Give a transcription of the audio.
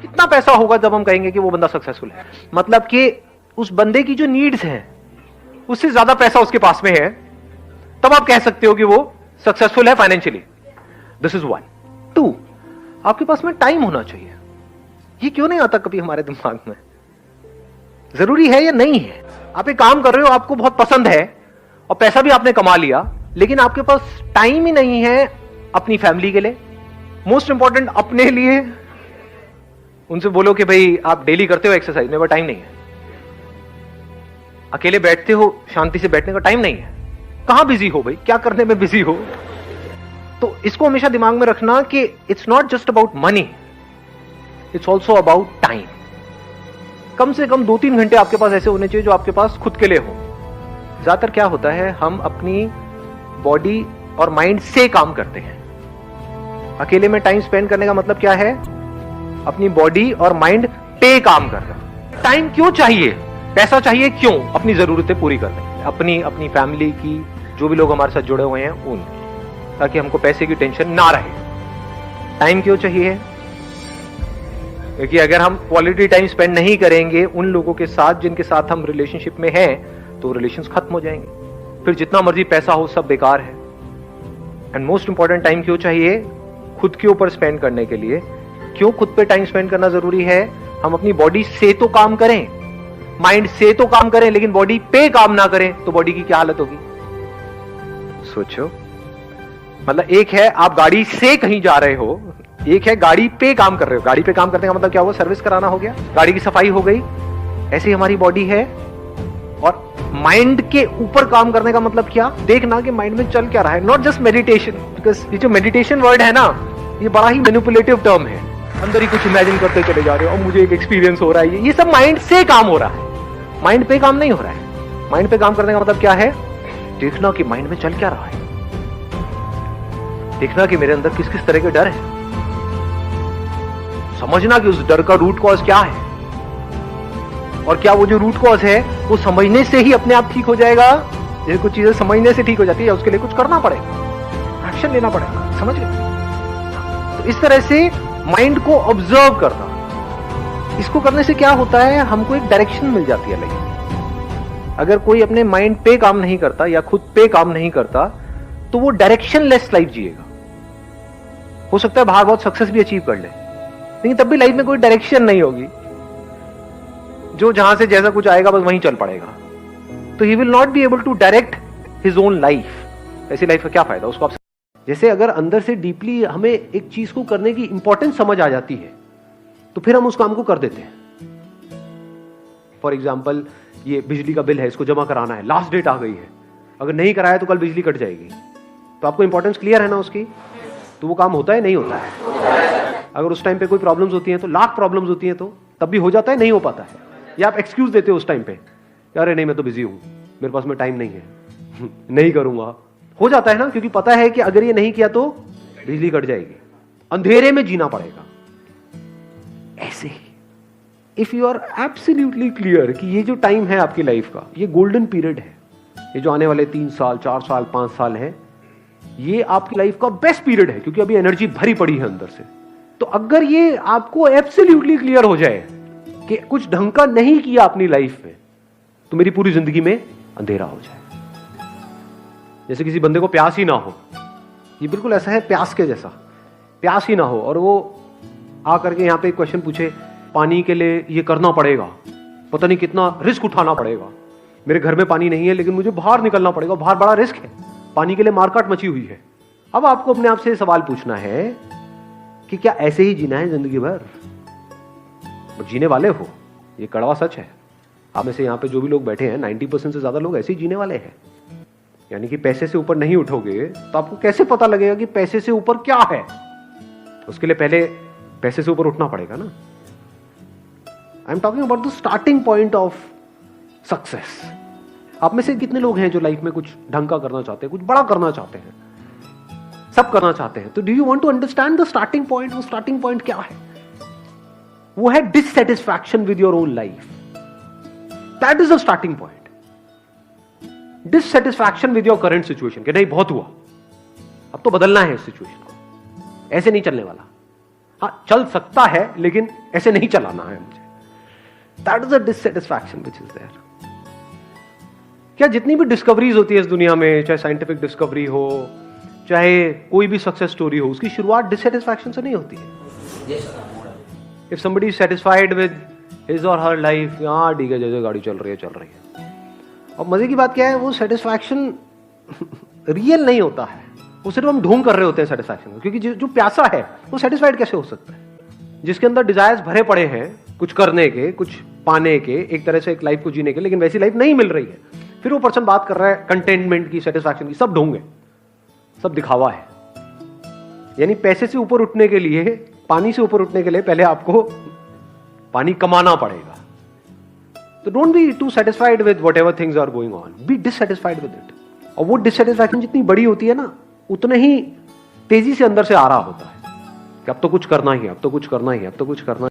कितना पैसा होगा जब हम कहेंगे कि वो बंदा सक्सेसफुल है? मतलब कि उस बंदे की जो नीड्स हैं उससे ज्यादा पैसा उसके पास में है, तब आप कह सकते हो कि वो सक्सेसफुल है फाइनेंशियली। This is 1। 2, आपके पास में टाइम होना चाहिए। ये क्यों नहीं आता कभी हमारे दिमाग में? जरूरी है या नहीं है? आप एक काम कर रहे हो, आपको बहुत पसंद है और पैसा भी आपने कमा लिया, लेकिन आपके पास टाइम ही नहीं है अपनी फैमिली के लिए, मोस्ट इंपॉर्टेंट अपने लिए। उनसे बोलो कि भाई आप डेली करते हो एक्सरसाइज, मेरे पास टाइम नहीं है। अकेले बैठते हो, शांति से बैठने का टाइम नहीं है। कहां बिजी हो भाई, क्या करने में बिजी हो? तो इसको हमेशा दिमाग में रखना कि it's not just about money, it's also about time. कम से कम 2-3 घंटे आपके पास ऐसे होने चाहिए जो आपके पास खुद के लिए हो। ज्यादातर क्या होता है, हम अपनी बॉडी और माइंड से काम करते हैं। अकेले में टाइम स्पेंड करने का मतलब क्या है? अपनी बॉडी और माइंड पे काम करना। टाइम क्यों चाहिए? पैसा चाहिए क्यों? अपनी जरूरतें पूरी करने के लिए, अपनी फैमिली की, जो भी लोग हमारे साथ जुड़े हुए हैं उन, ताकि हमको पैसे की टेंशन ना रहे। टाइम क्यों चाहिए? क्योंकि अगर हम क्वालिटी टाइम स्पेंड नहीं करेंगे उन लोगों के साथ जिनके साथ हम रिलेशनशिप में हैं, तो रिलेशंस खत्म हो जाएंगे। फिर जितना मर्जी पैसा हो सब बेकार है। एंड मोस्ट इंपॉर्टेंट, टाइम क्यों चाहिए? खुद के ऊपर स्पेंड करने के लिए। क्यों खुद पे टाइम स्पेंड करना जरूरी है? हम अपनी बॉडी से तो काम करें, माइंड से तो काम करें, लेकिन बॉडी पे काम ना करें तो बॉडी की क्या हालत होगी? सोचो। मतलब एक है आप गाड़ी से कहीं जा रहे हो, एक है गाड़ी पे काम कर रहे हो। गाड़ी पे काम करने का मतलब क्या हुआ? सर्विस कराना हो गया, गाड़ी की सफाई हो गई। ऐसे ही हमारी बॉडी है। और माइंड के ऊपर काम करने का मतलब क्या? देखना कि माइंड में चल क्या रहा है, नॉट जस्ट मेडिटेशन। बिकॉज ये जो मेडिटेशन वर्ड है ना, ये बड़ा ही मैनिपुलेटिव टर्म है। अंदर ही कुछ इमेजिन करते चले जा रहे हो और मुझे एक एक्सपीरियंस हो रहा है। ये सब माइंड से काम हो रहा है, माइंड पे काम नहीं हो रहा है। माइंड पे काम करने का मतलब क्या है? देखना कि माइंड में चल क्या रहा है, देखना कि मेरे अंदर किस किस तरह के डर है, समझना कि उस डर का रूट कॉज क्या है, और क्या वो जो रूट कॉज है वो समझने से ही अपने आप ठीक हो जाएगा। जैसे कुछ चीजें समझने से ठीक हो जाती है, उसके लिए कुछ करना पड़ेगा, एक्शन लेना पड़ेगा। समझ गए? तो इस तरह से माइंड को ऑब्जर्व करना, इसको करने से क्या होता है, हमको एक डायरेक्शन मिल जाती है। लेकिन अगर कोई अपने माइंड पे काम नहीं करता या खुद पे काम नहीं करता, तो वो डायरेक्शनलेस लाइफ जिएगा। हो सकता है बाहर बहुत सक्सेस भी अचीव कर ले, लेकिन तब भी लाइफ में कोई डायरेक्शन नहीं होगी। जो जहां से जैसा कुछ आएगा बस वहीं चल पड़ेगा। तो he will not be able to direct his own life. ऐसी लाइफ का क्या फायदा उसको? आप जैसे अगर अंदर से डीपली हमें एक चीज को करने की इंपॉर्टेंस समझ आ जाती है, तो फिर हम उस काम को कर देते हैं। फॉर एग्जाम्पल, ये बिजली का बिल है, इसको जमा कराना है, लास्ट डेट आ गई है, अगर नहीं कराया तो कल बिजली कट जाएगी। तो आपको इंपॉर्टेंस क्लियर है ना उसकी, तो वो काम होता है नहीं होता है? अगर उस टाइम पे कोई प्रॉब्लम्स होती हैं तो, लाख प्रॉब्लम्स होती हैं तो तब भी हो जाता है, नहीं हो पाता है? या आप एक्सक्यूज देते हो उस टाइम पे, अरे नहीं मैं तो बिजी हूं, मेरे पास में टाइम नहीं है नहीं करूंगा। हो जाता है ना, क्योंकि पता है कि अगर ये नहीं किया तो बिजली कट जाएगी, अंधेरे में जीना पड़ेगा। ऐसे ही if you are absolutely clear कि ये जो टाइम है आपकी लाइफ का, ये गोल्डन पीरियड है, ये जो आने वाले 3 साल 4 साल 5 साल है, ये आपकी लाइफ का बेस्ट पीरियड है, क्योंकि अभी एनर्जी भरी पड़ी है अंदर से। तो अगर ये आपको एब्सोल्युटली क्लियर हो जाए कि कुछ ढंग का नहीं किया अपनी लाइफ में, तो मेरी पूरी जिंदगी में अंधेरा हो जाए। जैसे किसी बंदे को प्यास ही ना हो, ये बिल्कुल ऐसा है प्यास के जैसा, प्यास ही ना हो, और वो आकर के यहाँ पे एक क्वेश्चन पूछे, पानी के लिए ये करना पड़ेगा, पता नहीं कितना रिस्क उठाना पड़ेगा, मेरे घर में पानी नहीं है लेकिन मुझे बाहर निकलना पड़ेगा, बाहर बड़ा रिस्क है, पानी के लिए मारकाट मची हुई है। अब आपको अपने आप से सवाल पूछना है कि क्या ऐसे ही जीना है जिंदगी भर? जीने वाले हो, ये कड़वा सच है। आप में से यहाँ पे जो भी लोग बैठे हैं 90% से ज्यादा लोग ऐसे ही जीने वाले हैं। यानी कि पैसे से ऊपर नहीं उठोगे तो आपको कैसे पता लगेगा कि पैसे से ऊपर क्या है? उसके लिए पहले पैसे से ऊपर उठना पड़ेगा ना। I am talking about the starting point of success. आप में से कितने लोग हैं जो लाइफ में कुछ ढंग का करना चाहते हैं, कुछ बड़ा करना चाहते हैं, सब करना चाहते हैं? तो do you want to understand the starting point? वो स्टार्टिंग पॉइंट क्या है? वो है dissatisfaction with your own life. That is the starting point. Dissatisfaction with your current situation, कि नहीं बहुत हुआ, अब तो बदलना है इस सिचुएशन को, ऐसे नहीं चलने वाला। हाँ, चल सकता है लेकिन ऐसे नहीं चलाना है मुझे। That is a dissatisfaction which is there. क्या जितनी भी डिस्कवरीज होती है इस दुनिया में, चाहे साइंटिफिक डिस्कवरी हो, चाहे कोई भी सक्सेस स्टोरी हो, उसकी शुरुआत डिससेटिस्फैक्शन से नहीं होती है। If somebody is satisfied with his और हर लाइफ, हाँ ठीक है, जैसे गाड़ी चल रही है चल रही है। और मजे की बात क्या है, वो सेटिस्फैक्शन रियल नहीं होता है, वो सिर्फ हम ढूंढ कर रहे होते हैं सेटिस्फैक्शन को। क्योंकि जो प्यासा है वो सेटिस्फाइड कैसे हो सकता है? जिसके अंदर डिजायर्स भरे पड़े हैं कुछ करने के, कुछ पाने के, एक तरह से एक लाइफ को जीने के, लेकिन वैसी लाइफ नहीं मिल रही है, फिर वो पर्सन बात कर रहा है कंटेनमेंट की, सेटिस्फैक्शन की। सब ढोंग है, सब दिखावा है। यानी पैसे से ऊपर उठने के लिए, पानी से ऊपर उठने के लिए पहले आपको पानी कमाना पड़ेगा। तो don't be too satisfied with whatever things are going on, be dissatisfied with it. और वो डिससेटिस्फैक्शन जितनी बड़ी होती है ना, उतने ही तेजी से अंदर से आ रहा होता है कि अब तो कुछ करना ही है, अब तो कुछ करना ही है, अब तो कुछ करना